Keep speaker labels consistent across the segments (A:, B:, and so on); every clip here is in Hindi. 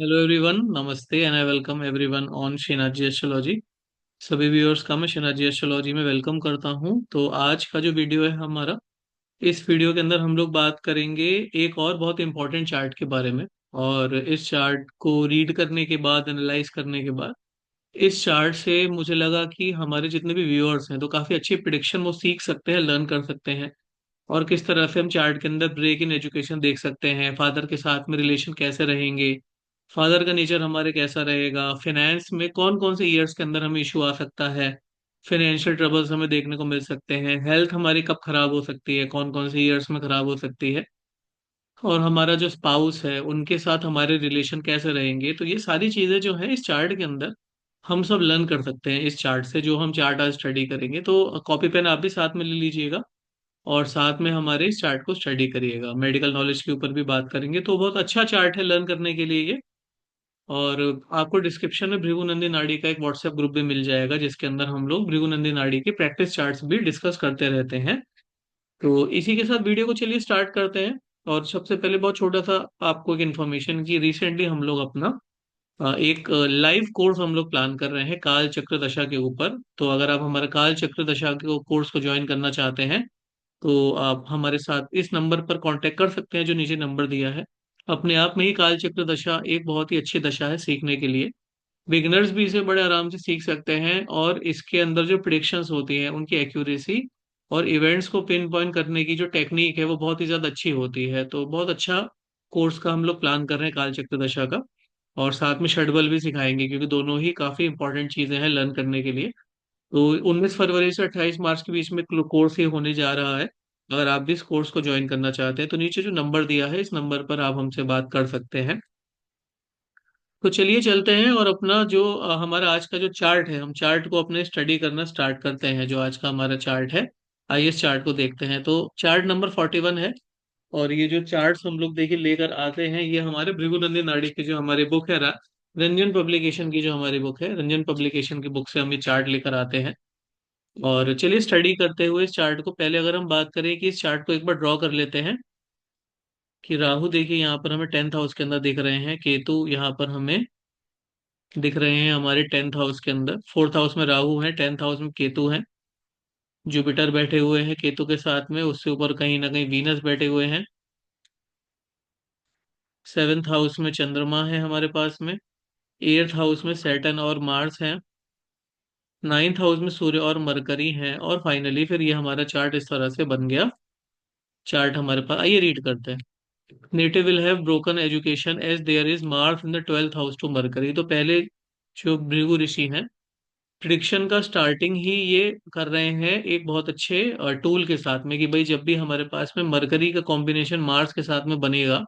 A: हेलो एवरीवन, नमस्ते and I welcome everyone on Shinaji astrology. सभी व्यूअर्स का मैं शिनाजी एस्ट्रोलॉजी में वेलकम करता हूं। तो आज का जो वीडियो है हमारा, इस वीडियो के अंदर हम लोग बात करेंगे एक और बहुत इंपॉर्टेंट चार्ट के बारे में। और इस चार्ट को रीड करने के बाद, एनालाइज करने के बाद, इस चार्ट से मुझे लगा कि हमारे जितने भी व्यूअर्स हैं तो काफ़ी अच्छी प्रिडिक्शन वो सीख सकते हैं, लर्न कर सकते हैं। और किस तरह से हम चार्ट के अंदर ब्रेक इन एजुकेशन देख सकते हैं, फादर के साथ में रिलेशन कैसे रहेंगे, फादर का नेचर हमारे कैसा रहेगा, फाइनेंस में कौन कौन से ईयर्स के अंदर हमें इशू आ सकता है, फाइनेंशियल ट्रबल्स हमें देखने को मिल सकते हैं, हेल्थ हमारी कब खराब हो सकती है, कौन कौन से ईयर्स में खराब हो सकती है, और हमारा जो स्पाउस है उनके साथ हमारे रिलेशन कैसे रहेंगे। तो ये सारी चीजें जो है इस चार्ट के अंदर हम सब लर्न कर सकते हैं इस चार्ट से, जो हम चार्ट आज स्टडी करेंगे। तो कॉपी पेन आप भी साथ में ले लीजिएगा और साथ में हमारे इस चार्ट को स्टडी करिएगा। मेडिकल नॉलेज के ऊपर भी बात करेंगे, तो बहुत अच्छा चार्ट है लर्न करने के लिए ये। और आपको डिस्क्रिप्शन में भृगु नंदी नाड़ी का एक व्हाट्सएप ग्रुप भी मिल जाएगा, जिसके अंदर हम लोग भृगु नंदी नाड़ी के प्रैक्टिस चार्ट्स भी डिस्कस करते रहते हैं। तो इसी के साथ वीडियो को चलिए स्टार्ट करते हैं। और सबसे पहले बहुत छोटा सा आपको एक इन्फॉर्मेशन की, रिसेंटली हम लोग अपना एक लाइव कोर्स हम लोग प्लान कर रहे हैं काल चक्र दशा के ऊपर। तो अगर आप हमारा काल चक्र दशा के कोर्स को ज्वाइन करना चाहते हैं तो आप हमारे साथ इस नंबर पर कांटेक्ट कर सकते हैं जो नीचे नंबर दिया है। अपने आप में ही काल चक्र दशा एक बहुत ही अच्छी दशा है सीखने के लिए। बिगिनर्स भी इसे बड़े आराम से सीख सकते हैं, और इसके अंदर जो प्रिडिक्शंस होती हैं उनकी एक्यूरेसी और इवेंट्स को पिन पॉइंट करने की जो टेक्निक है वो बहुत ही ज़्यादा अच्छी होती है। तो बहुत अच्छा कोर्स का हम लोग प्लान कर रहे हैं काल चक्र दशा का। और साथ में शटबल भी सिखाएंगे, क्योंकि दोनों ही काफ़ी इंपॉर्टेंट चीज़ें हैं लर्न करने के लिए। तो 19 फरवरी से 28 मार्च के बीच में कोर्स ये होने जा रहा है। अगर आप भी इस कोर्स को ज्वाइन करना चाहते हैं तो नीचे जो नंबर दिया है इस नंबर पर आप हमसे बात कर सकते हैं। तो चलिए चलते हैं और अपना जो हमारा आज का जो चार्ट है, हम चार्ट को अपने स्टडी करना स्टार्ट करते हैं। जो आज का हमारा चार्ट है, आइए इस चार्ट को देखते हैं। तो चार्ट नंबर 41 है। और ये जो चार्ट्स हम लोग देखिए लेकर आते हैं, ये हमारे भृगुनंदी नाड़ी की जो हमारी बुक है, रंजन पब्लिकेशन की जो हमारी बुक है, रंजन पब्लिकेशन की बुक से हम ये चार्ट लेकर आते हैं। और चलिए स्टडी करते हुए इस चार्ट को, पहले अगर हम बात करें कि इस चार्ट को एक बार ड्रॉ कर लेते हैं। कि राहु देखिए यहाँ पर हमें 10th हाउस के अंदर दिख रहे हैं, केतु यहाँ पर हमें दिख रहे हैं हमारे 10th हाउस के अंदर, 4th हाउस में राहु है, 10th हाउस में केतु है, जुपिटर बैठे हुए हैं केतु के साथ में, उससे ऊपर कहीं ना कहीं वीनस बैठे हुए हैं। 7th हाउस में चंद्रमा है हमारे पास में, 8th हाउस में सैटर्न और मार्स है, 9th हाउस में सूर्य और मरकरी हैं, और फाइनली फिर ये हमारा चार्ट इस तरह से बन गया। चार्ट हमारे पास, आइए रीड करते हैं। Native will have broken education as there is Mars in the 12th house to Mercury. तो पहले जो भृगु ऋषि हैं, प्रिडिक्शन का स्टार्टिंग ही ये कर रहे हैं एक बहुत अच्छे टूल के साथ में, कि भाई जब भी हमारे पास में मरकरी का कॉम्बिनेशन मार्स के साथ में बनेगा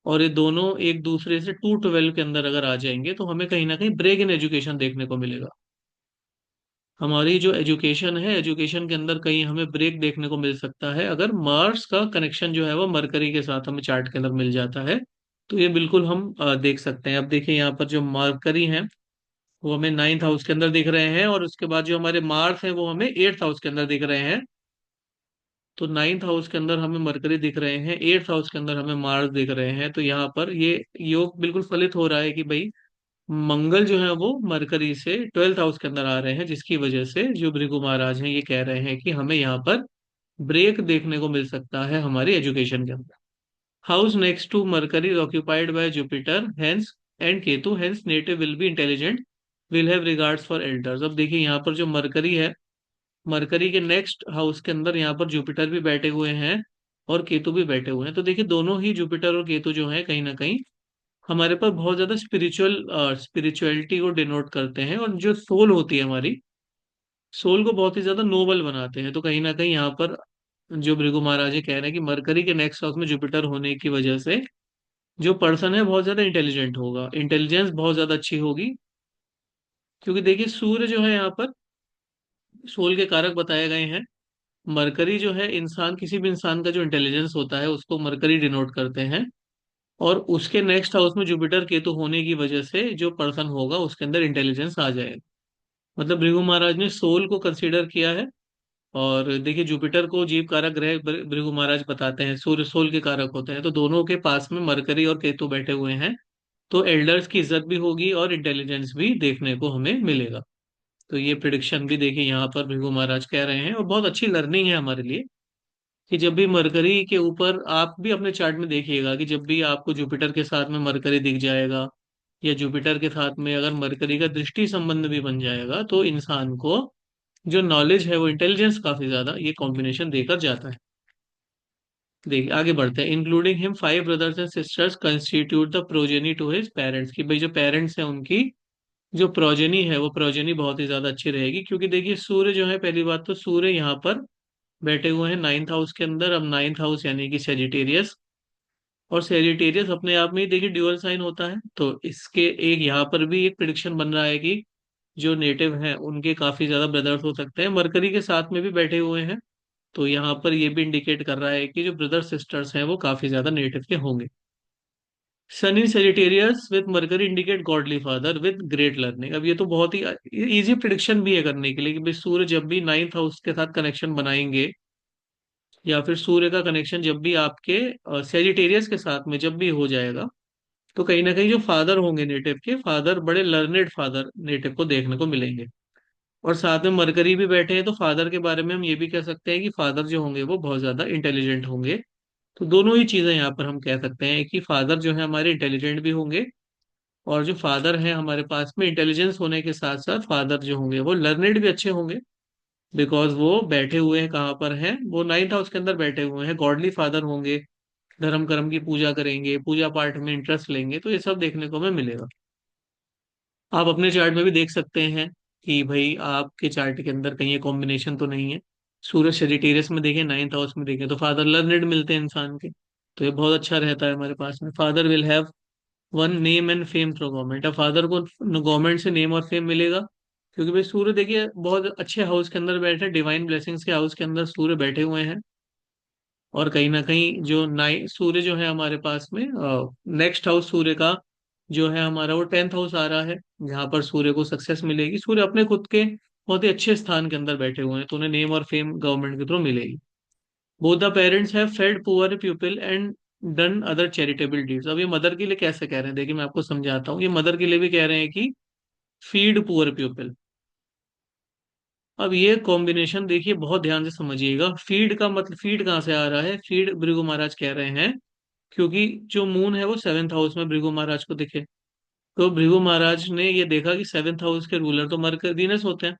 A: और ये दोनों एक दूसरे से 212 के अंदर अगर आ जाएंगे, तो हमें कहीं ना कहीं ब्रेक इन एजुकेशन देखने को मिलेगा। हमारी जो एजुकेशन है, एजुकेशन के अंदर कहीं हमें ब्रेक देखने को मिल सकता है अगर मार्स का कनेक्शन जो है वो मरकरी के साथ हमें चार्ट के अंदर मिल जाता है। तो ये बिल्कुल हम देख सकते हैं। अब देखिए यहाँ पर जो मरकरी है वो हमें 9th हाउस के अंदर दिख रहे हैं, और उसके बाद जो हमारे मार्स हैं वो हमें 8th हाउस के अंदर दिख रहे हैं। तो 9th हाउस के अंदर हमें मरकरी दिख रहे हैं, 8th हाउस के अंदर हमें मार्स दिख रहे हैं। तो यहाँ पर ये योग बिल्कुल फलित हो रहा है कि भाई मंगल जो है वो मरकरी से 12th हाउस के अंदर आ रहे हैं, जिसकी वजह से जो भृगु महाराज हैं ये कह रहे हैं कि हमें यहाँ पर ब्रेक देखने को मिल सकता है हमारी एजुकेशन के अंदर। House next to Mercury is occupied by Jupiter hence and Ketu, hence native will be intelligent, will have regards for elders. अब देखिए यहाँ पर जो मरकरी है, मरकरी के नेक्स्ट हाउस के अंदर यहाँ पर जुपिटर भी बैठे हुए हैं और केतु भी बैठे हुए हैं। तो देखिए दोनों ही जुपिटर और केतु जो है कहीं ना कहीं हमारे पास बहुत ज्यादा स्पिरिचुअलिटी को डिनोट करते हैं, और जो सोल होती है हमारी, सोल को बहुत ही ज्यादा नोबल बनाते हैं। तो कहीं ना कहीं यहाँ पर जो भृगु महाराज जी कह रहे हैं कि मरकरी के नेक्स्ट हाउस में जुपिटर होने की वजह से जो पर्सन है बहुत ज्यादा इंटेलिजेंट होगा, इंटेलिजेंस बहुत ज्यादा अच्छी होगी। क्योंकि देखिए सूर्य जो है यहाँ पर सोल के कारक बताए गए हैं। मरकरी जो है इंसान, किसी भी इंसान का जो इंटेलिजेंस होता है उसको मरकरी डिनोट करते हैं। और उसके नेक्स्ट हाउस में जुपिटर केतु होने की वजह से जो पर्सन होगा उसके अंदर इंटेलिजेंस आ जाएगा। मतलब भृगु महाराज ने सोल को कंसीडर किया है। और देखिए जुपिटर को जीव कारक ग्रह भृगु महाराज बताते हैं, सूर्य सोल के कारक होते हैं। तो दोनों के पास में मरकरी और केतु बैठे हुए हैं। तो एल्डर्स की इज्जत भी होगी और इंटेलिजेंस भी देखने को हमें मिलेगा। तो ये प्रिडिक्शन भी देखिए यहाँ पर भृगु महाराज कह रहे हैं, और बहुत अच्छी लर्निंग है हमारे लिए कि जब भी मरकरी के ऊपर, आप भी अपने चार्ट में देखिएगा कि जब भी आपको जुपिटर के साथ में मरकरी दिख जाएगा, या जुपिटर के साथ में अगर मरकरी का दृष्टि संबंध भी बन जाएगा, तो इंसान को जो नॉलेज है, वो इंटेलिजेंस काफी ज्यादा ये कॉम्बिनेशन देकर जाता है। देखिए आगे बढ़ते हैं। Including him 5 brothers and sisters constitute the progeny to his parents, कि भाई जो पेरेंट्स हैं उनकी जो प्रोजेनी है वो प्रोजेनी बहुत ही ज्यादा अच्छी रहेगी। क्योंकि देखिए सूर्य जो है, पहली बात तो सूर्य यहाँ पर बैठे हुए हैं 9th हाउस के अंदर। अब 9th हाउस यानी कि सेजिटेरियस, और सेजिटेरियस अपने आप में ही देखिए ड्यूअल साइन होता है। तो इसके एक यहाँ पर भी एक प्रिडिक्शन बन रहा है कि जो नेटिव हैं उनके काफी ज्यादा ब्रदर्स हो सकते हैं, मरकरी के साथ में भी बैठे हुए हैं। तो यहाँ पर ये भी इंडिकेट कर रहा है कि जो ब्रदर सिस्टर्स हैं वो काफी ज्यादा नेटिव के होंगे। Sun in Sagittarius with Mercury indicate godly father with great learning. अब ये तो बहुत ही इजी प्रिडिक्शन भी है करने के लिए कि भाई सूर्य जब भी 9th हाउस के साथ कनेक्शन बनाएंगे, या फिर सूर्य का कनेक्शन जब भी आपके सेजिटेरियस के साथ में जब भी हो जाएगा, तो कहीं ना कहीं जो फादर होंगे नेटिव के, फादर बड़े लर्नेड फादर नेटिव को देखने को मिलेंगे। और साथ में मरकरी भी बैठे हैं, तो फादर के बारे में हम ये भी कह सकते हैं कि फादर जो होंगे वो बहुत ज्यादा इंटेलिजेंट होंगे। तो दोनों ही चीजें यहाँ पर हम कह सकते हैं कि फादर जो है हमारे इंटेलिजेंट भी होंगे, और जो फादर है हमारे पास में इंटेलिजेंस होने के साथ साथ फादर जो होंगे वो लर्नेड भी अच्छे होंगे। बिकॉज वो बैठे हुए हैं कहाँ पर हैं, वो 9th हाउस के अंदर बैठे हुए हैं, गॉडली फादर होंगे, धर्म कर्म की पूजा करेंगे, पूजा पाठ में इंटरेस्ट लेंगे। तो ये सब देखने को हमें मिलेगा। आप अपने चार्ट में भी देख सकते हैं कि भाई आपके चार्ट के अंदर कहीं ये कॉम्बिनेशन तो नहीं है। सूरज सेजिटेरियस में देखें, 9th हाउस में देखें, तो फादर लर्नेड मिलते हैं इंसान के। तो ये बहुत अच्छा रहता है हमारे पास में। Father will have one name and fame through government. अब फादर को गवर्नमेंट से नेम और फेम मिलेगा, क्योंकि भाई सूर्य देखिए बहुत अच्छे हाउस के अंदर बैठे, डिवाइन ब्लेसिंग्स के हाउस के अंदर सूर्य बैठे हुए हैं। और कहीं ना कहीं जो नाइ सूर्य जो है हमारे पास में, नेक्स्ट हाउस सूर्य का जो है हमारा, वो 10th हाउस आ रहा है, जहाँ पर सूर्य को सक्सेस मिलेगी। सूर्य अपने खुद के बहुत ही अच्छे स्थान के अंदर बैठे हुए हैं, तो उन्हें नेम और फेम गवर्नमेंट के थ्रू मिलेगी। Both the parents have fed poor people and done other charitable deeds. अब ये मदर के लिए कैसे कह रहे हैं, देखिए मैं आपको समझाता हूँ। ये मदर के लिए भी कह रहे हैं कि फीड पुअर पीपल। अब ये कॉम्बिनेशन देखिए बहुत ध्यान से समझिएगा। फीड का मतलब, फीड कहाँ से आ रहा है, फीड भृगु महाराज कह रहे हैं क्योंकि जो मून है वो 7th हाउस में भृगु महाराज को दिखे। तो भृगु महाराज ने ये देखा कि 7th हाउस के रूलर तो मरकर वीनस होते हैं।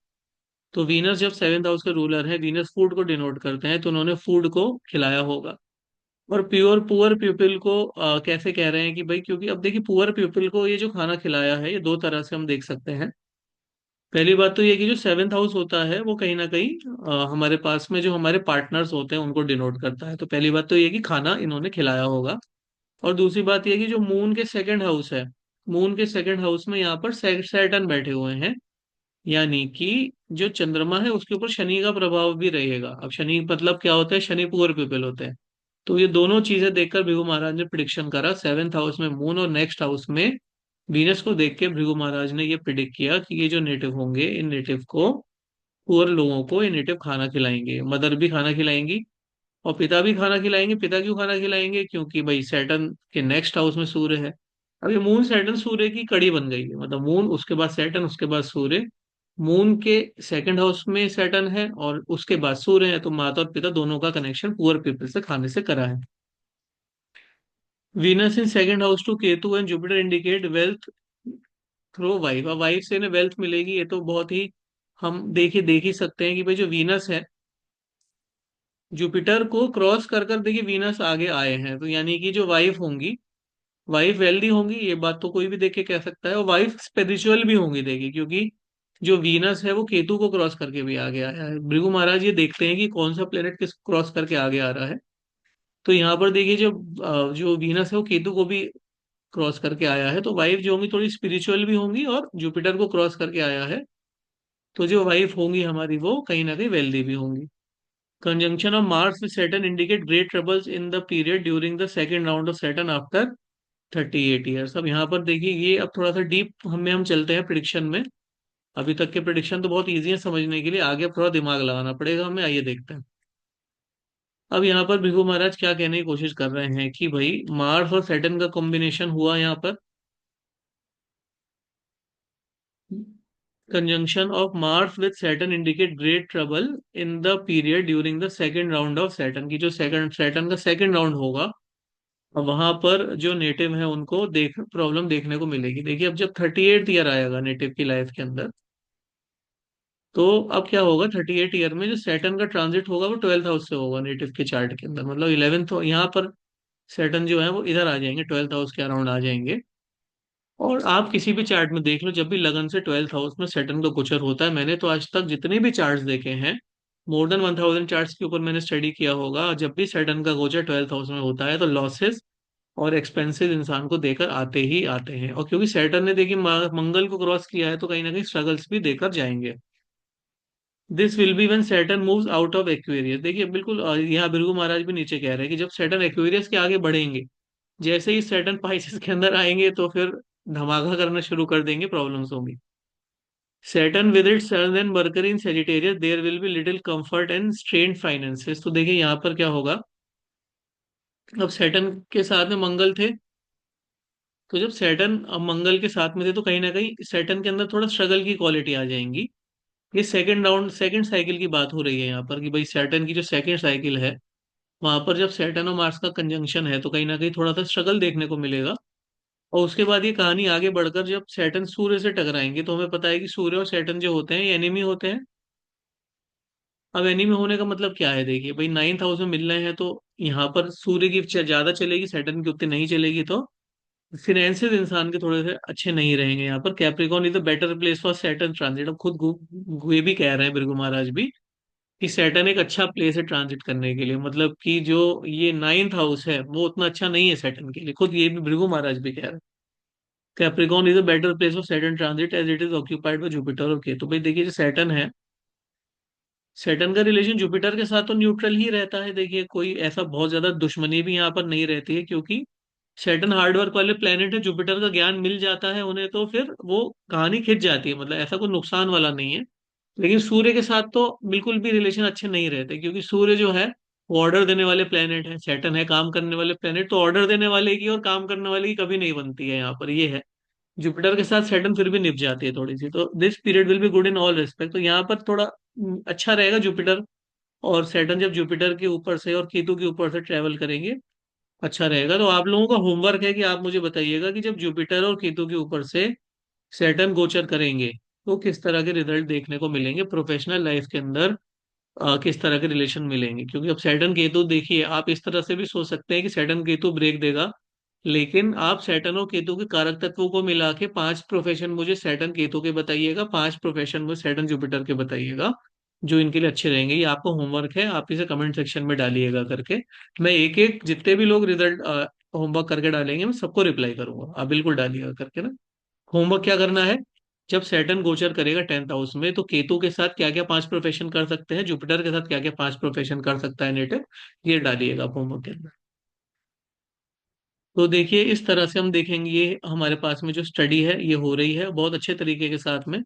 A: तो वीनस जब 7th हाउस के रूलर है, वीनस फूड को डिनोट करते हैं, तो उन्होंने फूड को खिलाया होगा। और प्योर पुअर पीपल को कैसे कह रहे हैं कि भाई, क्योंकि अब देखिए पुअर पीपल को ये जो खाना खिलाया है, ये दो तरह से हम देख सकते हैं। पहली बात तो ये कि जो 7th हाउस होता है वो कहीं ना कहीं हमारे पास में जो हमारे पार्टनर्स होते हैं उनको डिनोट करता है। तो पहली बात तो ये कि खाना इन्होंने खिलाया होगा। और दूसरी बात ये कि जो मून के 2nd हाउस है, मून के 2nd हाउस में यहाँ पर सैटर्न बैठे हुए हैं, यानी कि जो चंद्रमा है उसके ऊपर शनि का प्रभाव भी रहेगा। अब शनि मतलब क्या होता है, शनि पुअर पीपल होते हैं। तो ये दोनों चीजें देखकर भृगु महाराज ने प्रिडिक्शन करा, 7th हाउस में मून और नेक्स्ट हाउस में वीनस को देख के भृगु महाराज ने ये प्रिडिक्ट किया कि ये जो नेटिव होंगे, इन नेटिव को, पुअर लोगों को ये नेटिव खाना खिलाएंगे। मदर भी खाना खिलाएंगी और पिता भी खाना खिलाएंगे। पिता क्यों खाना खिलाएंगे, क्योंकि भाई सैटर्न के नेक्स्ट हाउस में सूर्य है। अब ये मून सैटर्न सूर्य की कड़ी बन गई है, मतलब मून उसके बाद सैटर्न उसके बाद सूर्य। मून के 2nd हाउस में सैटर्न है और उसके बाद सूर्य है, तो माता और पिता दोनों का कनेक्शन पुअर पीपल से खाने से करा है। Venus in 2nd house to Ketu and Jupiter indicate wealth through wife. अब वाइफ से इन्हें वेल्थ मिलेगी, ये तो बहुत ही हम देख ही सकते हैं कि भाई जो वीनस है, जुपिटर को क्रॉस कर देखिए वीनस आगे आए हैं, तो यानी कि जो वाइफ होंगी, वाइफ वेल्दी होंगी, ये बात तो कोई भी देख के कह सकता है। और वाइफ स्पिरिचुअल भी होंगी देखिए, क्योंकि जो वीनस है वो केतु को क्रॉस करके भी आगे आया है। भृगु महाराज ये देखते हैं कि कौन सा प्लेनेट किस क्रॉस करके आगे आ रहा है। तो यहाँ पर देखिए जो वीनस है वो केतु को भी क्रॉस करके आया है, तो वाइफ जो होंगी थोड़ी स्पिरिचुअल भी होंगी, और जुपिटर को क्रॉस करके आया है, तो जो वाइफ होंगी हमारी वो कहीं ना कहीं वेल्दी भी होंगी। Conjunction of Mars with Saturn indicate great troubles in the period during the second round of Saturn after 38 years. अब यहाँ पर देखिए ये अब थोड़ा सा डीप हमें हम चलते हैं प्रिडिक्शन में। अभी तक के प्रिडिक्शन तो बहुत इजी है समझने के लिए, आगे अब थोड़ा दिमाग लगाना पड़ेगा हमें। आइए देखते हैं। अब यहाँ पर भृगु महाराज क्या कहने की कोशिश कर रहे हैं कि भाई मार्स और सैटर्न का कॉम्बिनेशन हुआ यहाँ पर, conjunction of Mars with Saturn indicate great trouble in the period during the second round of Saturn की जो सेकंड सैटर्न का सेकंड राउंड होगा, वहां पर जो नेटिव है उनको देख प्रॉब्लम देखने को मिलेगी। देखिए अब जब 38th ईयर आएगा नेटिव की लाइफ के अंदर, तो अब क्या होगा, 38 ईयर में जो सैटर्न का ट्रांजिट होगा वो 12th हाउस से होगा नेटिव के चार्ट के अंदर, मतलब 11th यहाँ पर सैटर्न जो है वो इधर आ जाएंगे, 12th हाउस के अराउंड आ जाएंगे। और आप किसी भी चार्ट में देख लो, जब भी लगन से 12th हाउस में सैटर्न का गोचर होता है, मैंने तो आज तक जितने भी चार्ट्स देखे हैं, मोर देन 1000 चार्ट्स के ऊपर मैंने स्टडी किया होगा, जब भी सैटर्न का गोचर 12th हाउस में होता है तो लॉसेस और एक्सपेंसेस इंसान को देकर आते ही आते हैं। और क्योंकि सैटर्न ने देखिए मंगल को क्रॉस किया है, तो कहीं ना कहीं स्ट्रगल्स भी देकर जाएंगे। This will be when Saturn moves out of Aquarius. देखिए बिल्कुल यहाँ भृगु महाराज भी नीचे कह रहे हैं कि जब सैटर्न एक्वेरियस के आगे बढ़ेंगे, जैसे ही सैटर्न पाइसेस के अंदर आएंगे तो फिर धमाका करना शुरू कर देंगे, प्रॉब्लम्स होंगी। Saturn with its Sun and Mercury in Sagittarius, there will be little comfort and strained finances. तो देखिए यहाँ पर क्या होगा, अब सैटर्न के साथ में मंगल थे, तो जब सैटर्न अब मंगल के साथ में थे तो कहीं ना कहीं सैटर्न के अंदर थोड़ा स्ट्रगल की क्वालिटी आ जाएंगी। ये सेकंड राउंड सेकंड साइकिल की बात हो रही है यहाँ पर, कि भाई सैटर्न की जो सेकंड साइकिल है, वहां पर जब सैटर्न और मार्स का कंजंक्शन है तो कहीं ना कहीं थोड़ा सा स्ट्रगल देखने को मिलेगा। और उसके बाद ये कहानी आगे बढ़कर जब सैटर्न सूर्य से टकराएंगे, तो हमें पता है कि सूर्य और सैटर्न जो होते हैं ये एनिमी होते हैं। अब एनिमी होने का मतलब क्या है, देखिए भाई 9th हाउस में मिल रहे हैं, तो यहाँ पर सूर्य की ज्यादा चलेगी, सैटर्न की उतनी नहीं चलेगी, तो फिनेंसेस इंसान के थोड़े से अच्छे नहीं रहेंगे। यहाँ पर Capricorn is the better place for Saturn transit. अब खुद ये भी कह रहे हैं भृगु महाराज भी कि सैटर्न एक अच्छा प्लेस है ट्रांजिट करने के लिए, मतलब कि जो ये 9th हाउस है वो उतना अच्छा नहीं है सैटर्न के लिए, खुद ये भी भृगु महाराज भी कह रहे हैं। Capricorn is a better place for Saturn transit as it is occupied by Jupiter और केतु। भाई देखिए जो सैटर्न है, सैटर्न का रिलेशन जुपिटर के साथ तो न्यूट्रल ही रहता है। देखिए कोई ऐसा बहुत ज्यादा दुश्मनी भी यहाँ पर नहीं रहती है, क्योंकि सैटर्न हार्डवर्क वाले प्लेनेट है, जुपिटर का ज्ञान मिल जाता है उन्हें तो फिर वो कहानी खिंच जाती है, मतलब ऐसा कोई नुकसान वाला नहीं है। लेकिन सूर्य के साथ तो बिल्कुल भी रिलेशन अच्छे नहीं रहते, क्योंकि सूर्य जो है वो ऑर्डर देने वाले प्लेनेट है, सैटर्न है काम करने वाले प्लेनेट, तो ऑर्डर देने वाले की और काम करने वाले की कभी नहीं बनती है, यहाँ पर ये है। जुपिटर के साथ सैटर्न फिर भी निप जाती है थोड़ी सी, तो this period will be good in all respect. तो यहाँ पर थोड़ा अच्छा रहेगा जुपिटर और सैटर्न जब जुपिटर के ऊपर से और केतु के ऊपर से ट्रेवल करेंगे, अच्छा रहेगा। तो आप लोगों का होमवर्क है कि आप मुझे बताइएगा कि जब जुपिटर और केतु के ऊपर से सैटर्न गोचर करेंगे तो किस तरह के रिजल्ट देखने को मिलेंगे प्रोफेशनल लाइफ के अंदर, किस तरह के रिलेशन मिलेंगे। क्योंकि अब सैटर्न केतु देखिए, आप इस तरह से भी सोच सकते हैं कि सैटर्न केतु ब्रेक देगा, लेकिन आप सैटर्न और केतु के कारक तत्वों को मिला के 5 प्रोफेशन मुझे सैटर्न केतु के बताइएगा, 5 प्रोफेशन मुझे सैटर्न जुपिटर के बताइएगा, जो इनके लिए अच्छे रहेंगे। ये आपका होमवर्क है, आप इसे कमेंट सेक्शन में डालिएगा करके। मैं एक एक जितने भी लोग रिजल्ट होमवर्क करके डालेंगे मैं सबको रिप्लाई करूंगा, आप बिल्कुल डालिएगा करके ना। होमवर्क क्या करना है, जब सैटर्न गोचर करेगा 10th हाउस में, तो केतु के साथ क्या क्या 5 प्रोफेशन कर सकते हैं, जुपिटर के साथ क्या क्या 5 प्रोफेशन कर सकता है नेटिव, ये डालिएगा आप होमवर्क के अंदर। तो देखिए इस तरह से हम देखेंगे, ये हमारे पास में जो स्टडी है ये हो रही है बहुत अच्छे तरीके के साथ में।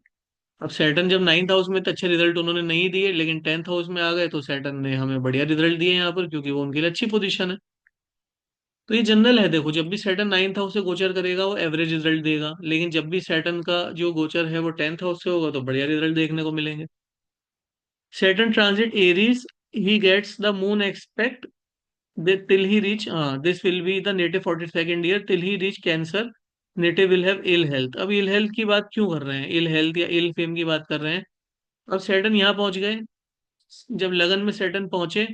A: अब सैटर्न जब 9th हाउस में तो अच्छे रिजल्ट उन्होंने नहीं दिए, लेकिन 10th हाउस में आ गए तो सैटर्न ने हमें बढ़िया रिजल्ट दिए यहाँ पर, क्योंकि वो उनके लिए अच्छी पोजीशन है। तो ये जनरल है, देखो जब भी सैटर्न 9th हाउस से गोचर करेगा वो एवरेज रिजल्ट देगा, लेकिन जब भी सैटर्न का जो गोचर है वो 10th हाउस से होगा तो बढ़िया रिजल्ट देखने को मिलेंगे। Saturn transit Aries, he gets the Moon expect till he reach this will be the native 42nd year till he reach cancer, native will have ill health। अब ill health की बात क्यों कर रहे हैं, ill health या ill fame की बात कर रहे हैं। अब सैटर्न यहाँ पहुंच गए, जब लगन में सैटर्न पहुंचे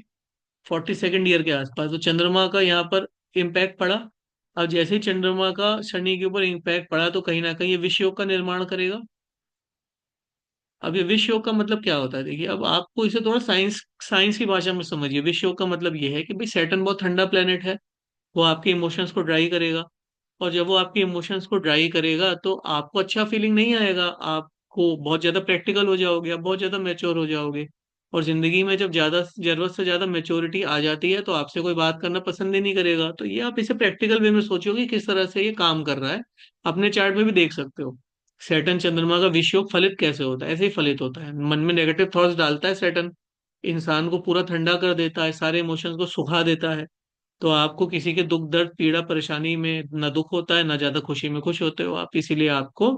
A: 42nd ईयर के आसपास, तो चंद्रमा का यहाँ पर इम्पैक्ट पड़ा। अब जैसे ही चंद्रमा का शनि के ऊपर इम्पैक्ट पड़ा, तो कहीं ना कहीं ये विष योग का निर्माण करेगा। अब ये विष योग का मतलब क्या होता है, देखिए अब आपको इसे थोड़ा साइंस साइंस की भाषा में समझिए। विष योग का मतलब ये है कि भाई सैटर्न बहुत ठंडा प्लेनेट है, वो आपके इमोशंस को ड्राई करेगा। और जब वो आपके इमोशंस को ड्राई करेगा तो आपको अच्छा फीलिंग नहीं आएगा, आपको बहुत ज्यादा प्रैक्टिकल हो जाओगे, आप बहुत ज्यादा मैच्योर हो जाओगे। और जिंदगी में जब ज्यादा जरूरत से ज्यादा मैच्योरिटी आ जाती है तो आपसे कोई बात करना पसंद ही नहीं करेगा। तो ये आप इसे प्रैक्टिकल वे में सोचो कि किस तरह से ये काम कर रहा है, अपने चार्ट में भी देख सकते हो। सैटर्न चंद्रमा का विषयोग फलित कैसे होता है, ऐसे ही फलित होता है, मन में नेगेटिव थॉट्स डालता है सैटर्न, इंसान को पूरा ठंडा कर देता है, सारे इमोशंस को सुखा देता है। तो आपको किसी के दुख दर्द पीड़ा परेशानी में ना दुख होता है, ना ज्यादा खुशी में खुश होते हो आप, इसीलिए आपको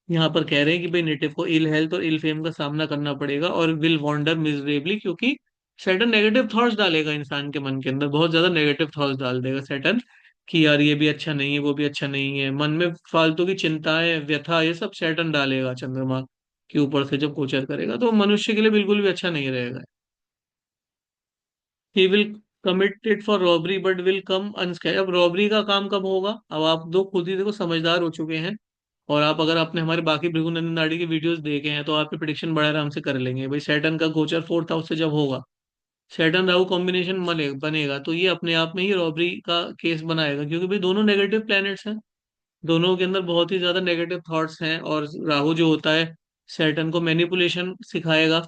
A: यहाँ पर कह रहे हैं कि भाई नेटिव को इल हेल्थ और इल फेम का सामना करना पड़ेगा और विल वॉन्डर मिजरेबली, क्योंकि सैटर्न नेगेटिव थॉट्स डालेगा इंसान के मन के अंदर, बहुत ज्यादा नेगेटिव थॉट्स डाल देगा सैटर्न कि यार ये भी अच्छा नहीं है, वो भी अच्छा नहीं है, मन में फालतू की चिंताएं व्यथा ये सब सैटर्न डालेगा चंद्रमा के ऊपर से जब गोचर करेगा, तो मनुष्य के लिए बिल्कुल भी अच्छा नहीं रहेगा। He will committed for robbery but will come unscathed. अब रॉबरी का काम कब होगा? अब आप दो खुद ही देखो समझदार हो चुके हैं, और आप अगर आपने हमारे बाकी भृगुनंदन नाड़ी के वीडियोस देखे हैं तो आपके प्रिडिक्शन बड़े आराम से कर लेंगे भाई। सैटर्न का गोचर फोर्थ हाउस से जब होगा, सैटर्न राहु कॉम्बिनेशन बनेगा, तो ये अपने आप में ही रॉबरी का केस बनाएगा, क्योंकि भाई दोनों नेगेटिव प्लैनेट्स हैं, दोनों के अंदर बहुत ही ज्यादा नेगेटिव थॉट्स हैं। और राहु जो होता है सैटर्न को मैनिपुलेशन सिखाएगा,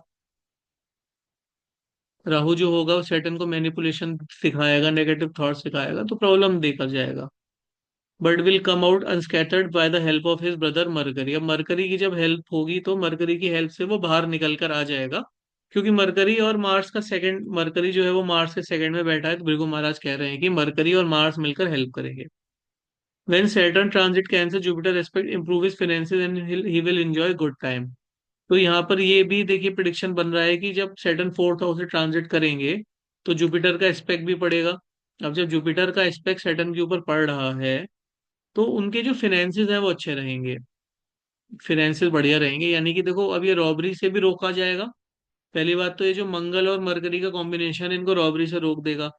A: राहु जो होगा वो सैटर्न को मैनिपुलेशन सिखाएगा, नेगेटिव थॉट सिखाएगा, तो प्रॉब्लम देकर जाएगा। But will come out unscathed by the help of his brother Mercury. अब मरकरी की जब हेल्प होगी तो मरकरी की हेल्प से वो बाहर निकल कर आ जाएगा, क्योंकि मरकरी और मार्स का सेकंड, मरकरी जो है वो मार्स के सेकंड में बैठा है, तो भृगु महाराज कह रहे हैं कि मरकरी और मार्स मिलकर हेल्प करेंगे। When Saturn transit Cancer, Jupiter aspect improve his finances and he will enjoy good time। तो यहाँ पर ये भी देखिए प्रिडिक्शन बन रहा है कि जब सैटर्न फोर्थ हाउस से ट्रांजिट करेंगे तो जुपिटर का एस्पेक्ट भी पड़ेगा। अब जब जुपिटर का एस्पेक्ट सैटर्न के ऊपर पड़ रहा है तो उनके जो फिनेंसेस हैं वो अच्छे रहेंगे, फिनेंसेस बढ़िया रहेंगे, यानी कि देखो अब ये रॉबरी से भी रोका जाएगा। पहली बात तो ये जो मंगल और मरकरी का कॉम्बिनेशन है इनको रॉबरी से रोक देगा,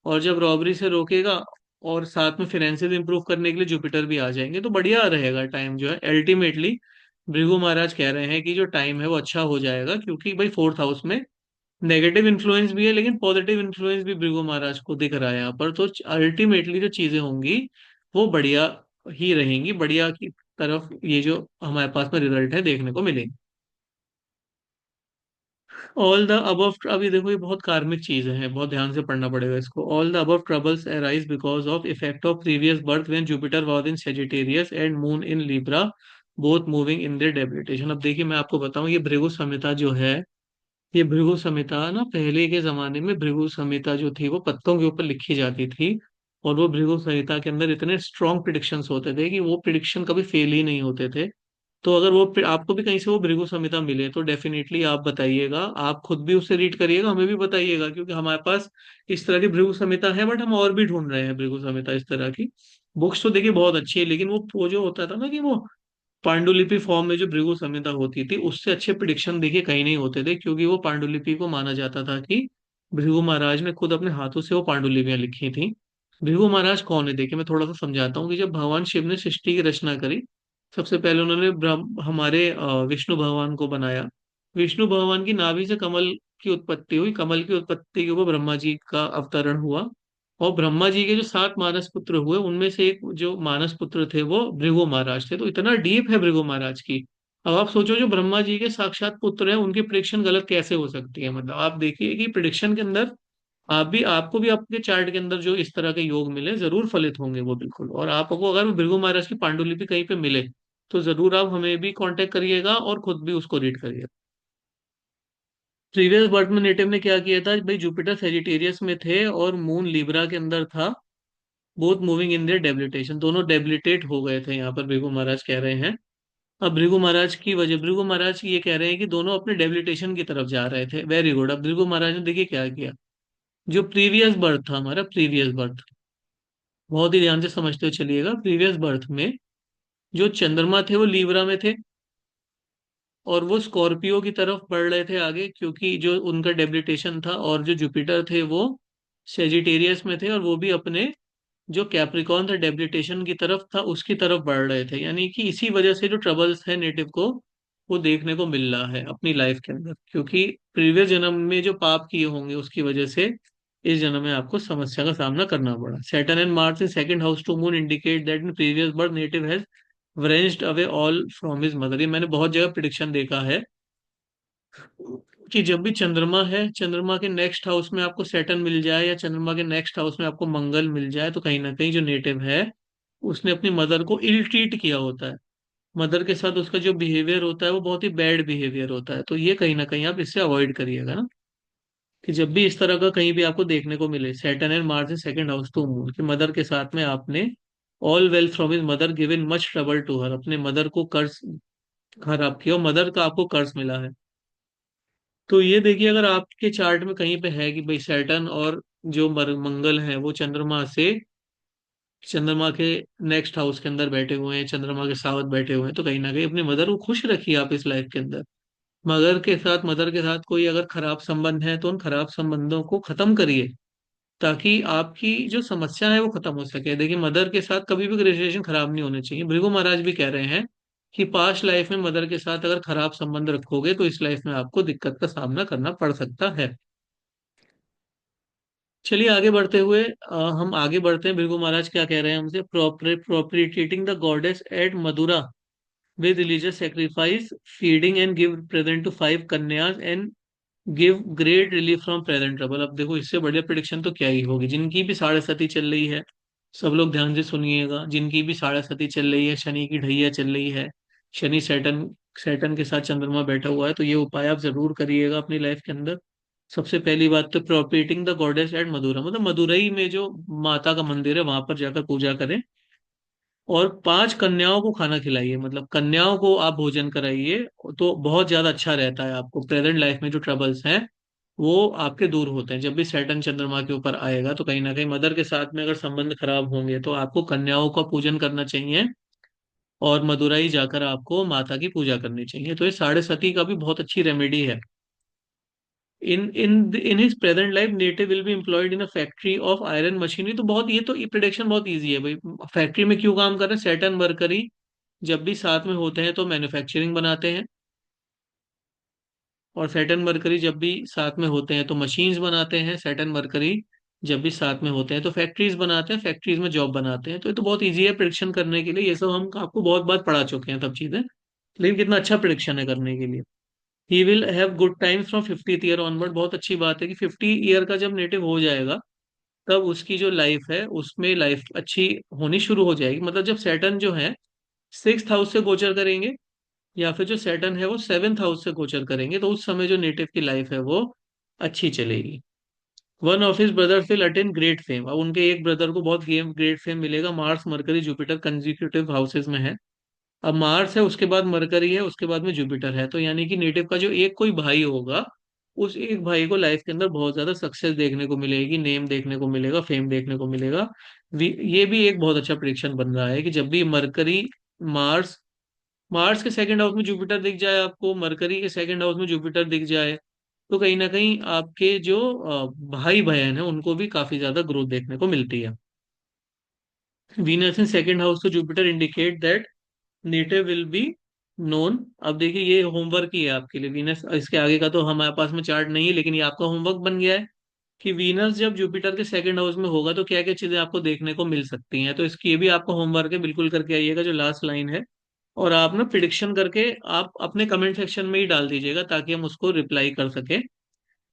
A: और जब रॉबरी से रोकेगा और साथ में फिनेंसेस इंप्रूव करने के लिए जुपिटर भी आ जाएंगे, तो बढ़िया रहेगा टाइम जो है अल्टीमेटली। भृगु महाराज कह रहे हैं कि जो टाइम है वो अच्छा हो जाएगा, क्योंकि भाई फोर्थ हाउस में नेगेटिव इन्फ्लुएंस भी है लेकिन पॉजिटिव इन्फ्लुएंस भी भृगु महाराज को दिख रहा है यहाँ पर, तो अल्टीमेटली जो चीजें होंगी वो बढ़िया ही रहेंगी, बढ़िया की तरफ ये जो हमारे पास में रिजल्ट है देखने को मिलेंगे। ऑल द अबव, अब ये देखो ये बहुत कार्मिक चीजें हैं, बहुत ध्यान से पढ़ना पड़ेगा इसको। All the above troubles arise because of effect of previous birth when Jupiter was in Sagittarius and moon in Libra, both moving in their debilitation. अब देखिए मैं आपको बताऊं, ये भृगु संहिता जो है, ये भृगु संहिता ना पहले के जमाने में भृगु संहिता जो थी वो पत्तों के ऊपर लिखी जाती थी, और वो भृगु संहिता के अंदर इतने स्ट्रॉन्ग प्रिडिक्शंस होते थे कि वो प्रिडिक्शन कभी फेल ही नहीं होते थे। तो अगर वो आपको भी कहीं से वो भृगु संहिता मिले तो डेफिनेटली आप बताइएगा, आप खुद भी उससे रीड करिएगा, हमें भी बताइएगा, क्योंकि हमारे पास इस तरह की भृगु संहिता है, बट हम और भी ढूंढ रहे हैं भृगु संहिता इस तरह की। बुक्स तो देखिए बहुत अच्छी है, लेकिन वो जो होता था ना कि वो पांडुलिपि फॉर्म में जो भृगु संहिता होती थी उससे अच्छे प्रिडिक्शन देखिए कहीं नहीं होते थे, क्योंकि वो पांडुलिपि को माना जाता था कि भृगु महाराज ने खुद अपने हाथों से वो पांडुलिपियां लिखी थी। भृगु महाराज कौन है देखिए मैं थोड़ा सा समझाता हूँ कि जब भगवान शिव ने सृष्टि की रचना करी, सबसे पहले उन्होंने हमारे विष्णु भगवान को बनाया। विष्णु भगवान की नाभि से कमल की उत्पत्ति हुई, कमल की उत्पत्ति के ऊपर ब्रह्मा जी का अवतरण हुआ, और ब्रह्मा जी के जो 7 मानस पुत्र हुए उनमें से एक जो मानस पुत्र थे वो भृगु महाराज थे। तो इतना डीप है भृगु महाराज की। अब आप सोचो जो ब्रह्मा जी के साक्षात पुत्र हैं उनकी प्रिडिक्शन गलत कैसे हो सकती है? मतलब आप देखिए कि प्रिडिक्शन के अंदर आप भी, आपको भी आपके चार्ट के अंदर जो इस तरह के योग मिले जरूर फलित होंगे वो बिल्कुल। और आपको अगर वो भृगु महाराज की पांडुलिपि कहीं पे मिले तो जरूर आप हमें भी कांटेक्ट करिएगा और खुद भी उसको रीड करिएगा। प्रीवियस बर्थ में नेटिव ने क्या किया था भाई, जुपिटर सेजिटेरियस में थे और मून लिब्रा के अंदर था, both moving in their debilitation, दोनों डेबिलिटेट हो गए थे यहाँ पर भृगु महाराज कह रहे हैं। अब भृगु महाराज की वजह, भृगु महाराज ये कह रहे हैं कि दोनों अपने डेबिलिटेशन की तरफ जा रहे थे, वेरी गुड। अब भृगु महाराज ने देखिए क्या किया, जो प्रीवियस बर्थ था हमारा, प्रीवियस बर्थ बहुत ही ध्यान से समझते हुए चलिएगा, प्रीवियस बर्थ में जो चंद्रमा थे वो लीब्रा में थे और वो स्कॉर्पियो की तरफ बढ़ रहे थे आगे, क्योंकि जो उनका डेबिलिटेशन था, और जो जुपिटर थे वो सेजिटेरियस में थे और वो भी अपने जो कैप्रिकॉन था डेबिलिटेशन की तरफ था उसकी तरफ बढ़ रहे थे, यानी कि इसी वजह से जो ट्रबल्स है नेटिव को वो देखने को मिल रहा है अपनी लाइफ के अंदर, क्योंकि प्रीवियस जन्म में जो पाप किए होंगे उसकी वजह से इस जन्म में आपको समस्या का सामना करना पड़ा। Saturn and Mars in second house to Moon indicate that in previous birth native has wrenched away all from his mother. ये मैंने बहुत जगह प्रिडिक्शन देखा है कि जब भी चंद्रमा है, चंद्रमा के नेक्स्ट हाउस में आपको सैटर्न मिल जाए या चंद्रमा के नेक्स्ट हाउस में आपको मंगल मिल जाए, तो कहीं ना कहीं जो नेटिव है उसने अपनी मदर को इल ट्रीट किया होता है, मदर के साथ उसका जो बिहेवियर होता है वो बहुत ही बैड बिहेवियर होता है। तो ये कहीं ना कहीं आप इससे अवॉइड करिएगा ना, कि जब भी इस तरह का कहीं भी आपको देखने को मिले Saturn and Mars in second house to Moon की मदर के साथ में आपने all wealth from his mother given much trouble to her, अपने मदर को कर्ज खराब किया और मदर का आपको कर्ज मिला है। तो ये देखिए, अगर आपके चार्ट में कहीं पे है कि भाई सैटर्न और जो मंगल है वो चंद्रमा के नेक्स्ट हाउस के अंदर बैठे हुए हैं, चंद्रमा के साथ बैठे हुए हैं, तो कहीं ना कहीं अपनी मदर को खुश रखिए आप इस लाइफ के अंदर। मदर के साथ कोई अगर खराब संबंध है तो उन खराब संबंधों को खत्म करिए, ताकि आपकी जो समस्या है वो खत्म हो सके। देखिए, मदर के साथ कभी भी रिलेशन खराब नहीं होने चाहिए। भृगु महाराज भी कह रहे हैं कि पास्ट लाइफ में मदर के साथ अगर खराब संबंध रखोगे तो इस लाइफ में आपको दिक्कत का सामना करना पड़ सकता है। चलिए आगे बढ़ते हुए हम आगे बढ़ते हैं। भृगु महाराज क्या कह रहे हैं हमसे, propitiating the goddess at Madura with religious sacrifice, feeding and give present to five कन्यास and give great relief from present trouble। अब देखो, इससे बढ़िया प्रिडिक्शन तो क्या ही होगी। जिनकी भी साढ़े सती चल रही है, सब लोग ध्यान से सुनिएगा, जिनकी भी साढ़े सती चल रही है, शनि की ढैया चल रही है, शनि सैटर्न सैटर्न के साथ चंद्रमा बैठा हुआ है, तो ये उपाय आप जरूर करिएगा अपनी लाइफ के अंदर। सबसे पहली बात तो प्रोपेटिंग द गॉडेस एट मदुरा, मतलब मदुरई में जो माता का मंदिर है वहां पर जाकर पूजा करें। और पांच कन्याओं को खाना खिलाइए, मतलब कन्याओं को आप भोजन कराइए, तो बहुत ज्यादा अच्छा रहता है। आपको प्रेजेंट लाइफ में जो ट्रबल्स हैं वो आपके दूर होते हैं। जब भी सैटर्न चंद्रमा के ऊपर आएगा तो कहीं ना कहीं मदर के साथ में अगर संबंध खराब होंगे तो आपको कन्याओं का पूजन करना चाहिए, और मदुराई जाकर आपको माता की पूजा करनी चाहिए। तो ये साढ़े सती का भी बहुत अच्छी रेमेडी है। In his present life native will be employed in a factory of iron machinery. तो बहुत, ये तो प्रिडिक्शन बहुत इजी है भाई। फैक्ट्री में क्यों काम कर रहे हैं? सैटर्न मरकरी जब भी साथ में होते हैं तो मैन्युफैक्चरिंग बनाते हैं, और सैटर्न मरकरी जब भी साथ में होते हैं तो मशीन्स बनाते हैं। सैटर्न मरकरी जब भी साथ में होते हैं तो फैक्ट्रीज बनाते हैं, फैक्ट्रीज में जॉब बनाते हैं। तो ये तो बहुत इजी है प्रिडिक्शन करने के लिए। ये सब हम आपको बहुत बार पढ़ा चुके हैं सब चीजें, लेकिन कितना अच्छा प्रिडिक्शन है करने के लिए। He will have good times from 50th year onward. बहुत अच्छी बात है कि 50 ईयर का जब नेटिव हो जाएगा तब उसकी जो लाइफ है उसमें लाइफ अच्छी होनी शुरू हो जाएगी। मतलब जब सैटर्न जो है सिक्स हाउस से गोचर करेंगे, या फिर जो सैटर्न है वो सेवेंथ हाउस से गोचर करेंगे, तो उस समय जो नेटिव की लाइफ है वो अच्छी चलेगी। One of his brothers will attain great fame. अब उनके एक ब्रदर को बहुत गेम ग्रेट फेम मिलेगा। Mars mercury Jupiter consecutive houses में है। अब मार्स है, उसके बाद मरकरी है, उसके बाद में जुपिटर है, तो यानी कि नेटिव का जो एक कोई भाई होगा, उस एक भाई को लाइफ के अंदर बहुत ज्यादा सक्सेस देखने को मिलेगी, नेम देखने को मिलेगा, फेम देखने को मिलेगा। ये भी एक बहुत अच्छा प्रिडिक्शन बन रहा है कि जब भी मरकरी मार्स मार्स के सेकंड हाउस में जुपिटर दिख जाए, आपको मरकरी के सेकंड हाउस में जुपिटर दिख जाए, तो कहीं ना कहीं आपके जो भाई बहन है उनको भी काफी ज्यादा ग्रोथ देखने को मिलती है। वीनस इन सेकंड हाउस तो Jupiter indicate that native will be known. अब देखिए, ये होमवर्क ही है आपके लिए। वीनस, इसके आगे का तो हमारे पास में चार्ट नहीं है, लेकिन ये आपका होमवर्क बन गया है कि वीनस जब जुपिटर के सेकंड हाउस में होगा तो क्या क्या चीजें आपको देखने को मिल सकती हैं। तो इसकी ये भी आपका होमवर्क है, बिल्कुल करके आइएगा जो लास्ट लाइन है। और आप ना प्रिडिक्शन करके आप अपने कमेंट सेक्शन में ही डाल दीजिएगा, ताकि हम उसको रिप्लाई कर सके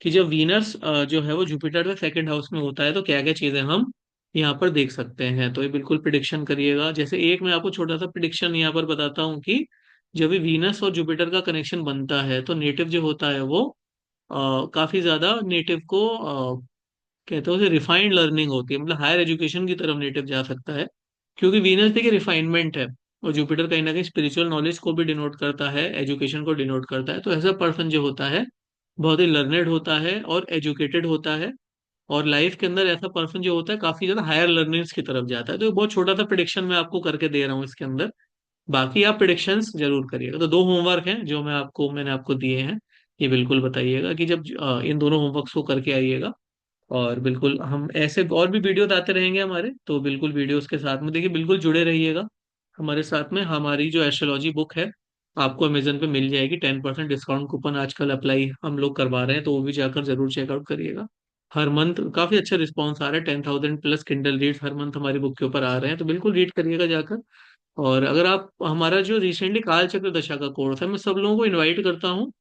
A: कि जब वीनस जो है वो जुपिटर के सेकंड हाउस में होता है तो क्या क्या चीजें हम यहाँ पर देख सकते हैं। तो ये बिल्कुल प्रिडिक्शन करिएगा। जैसे एक मैं आपको छोटा सा प्रिडिक्शन यहाँ पर बताता हूँ कि जब भी वीनस और जुपिटर का कनेक्शन बनता है तो नेटिव जो होता है वो काफी ज्यादा नेटिव को कहते हैं उसे रिफाइंड लर्निंग होती है, मतलब हायर एजुकेशन की तरफ नेटिव जा सकता है। क्योंकि वीनस देखिए रिफाइनमेंट है, और जुपिटर कहीं ना कहीं स्पिरिचुअल नॉलेज को भी डिनोट करता है, एजुकेशन को डिनोट करता है। तो ऐसा पर्सन जो होता है बहुत ही लर्नेड होता है और एजुकेटेड होता है, और लाइफ के अंदर ऐसा पर्सन जो होता है काफी ज्यादा हायर लर्निंग्स की तरफ जाता है। तो ये बहुत छोटा सा प्रिडिक्शन मैं आपको करके दे रहा हूँ इसके अंदर। बाकी आप प्रिडिक्शंस जरूर करिएगा। तो दो होमवर्क हैं जो मैंने आपको दिए हैं। ये बिल्कुल बताइएगा कि जब इन दोनों होमवर्क्स को करके आइएगा। और बिल्कुल हम ऐसे और भी वीडियोस आते रहेंगे हमारे, तो बिल्कुल वीडियोस के साथ में देखिए बिल्कुल जुड़े रहिएगा हमारे साथ में। हमारी जो एस्ट्रोलॉजी बुक है आपको अमेजन पे मिल जाएगी। 10% डिस्काउंट कूपन आजकल अप्लाई हम लोग करवा रहे हैं, तो वो भी जाकर जरूर चेकआउट करिएगा। हर मंथ काफी अच्छा रिस्पॉन्स आ रहा है। 10,000 प्लस किंडल रीड्स हर मंथ हमारी बुक के ऊपर आ रहे हैं, तो बिल्कुल रीड करिएगा जाकर। और अगर आप हमारा जो रिसेंटली काल चक्र दशा का कोर्स है, मैं सब लोगों को इनवाइट करता हूँ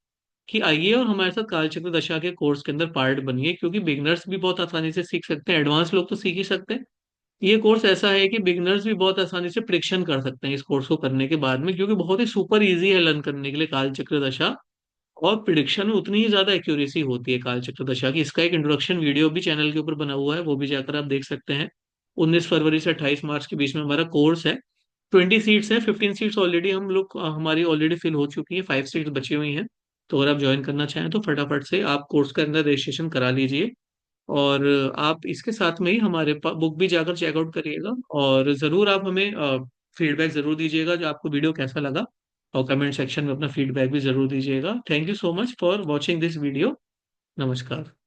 A: कि आइए और हमारे साथ कालचक्र दशा के कोर्स के अंदर पार्ट बनिए, क्योंकि बिगनर्स भी बहुत आसानी से सीख सकते हैं, एडवांस लोग तो सीख ही सकते हैं। ये कोर्स ऐसा है कि बिगनर्स भी बहुत आसानी से प्रिडिक्शन कर सकते हैं इस कोर्स को करने के बाद में, क्योंकि बहुत ही सुपर इजी है लर्न करने के लिए कालचक्र दशा। और प्रिडिक्शन में उतनी ही ज्यादा एक्यूरेसी होती है कालचक्र दशा की। इसका एक इंट्रोडक्शन वीडियो भी चैनल के ऊपर बना हुआ है, वो भी जाकर आप देख सकते हैं। 19 फरवरी से 28 मार्च के बीच में हमारा कोर्स है। 20 सीट्स हैं, 15 सीट्स ऑलरेडी हम लोग हमारी ऑलरेडी फिल हो चुकी है, 5 सीट्स बची हुई हैं। तो अगर आप ज्वाइन करना चाहें तो फटाफट से आप कोर्स के अंदर रजिस्ट्रेशन करा लीजिए। और आप इसके साथ में ही हमारे बुक भी जाकर चेकआउट करिएगा, और ज़रूर आप हमें फीडबैक ज़रूर दीजिएगा जो आपको वीडियो कैसा लगा। और कमेंट सेक्शन में अपना फीडबैक भी ज़रूर दीजिएगा। Thank you so much for watching this video. नमस्कार।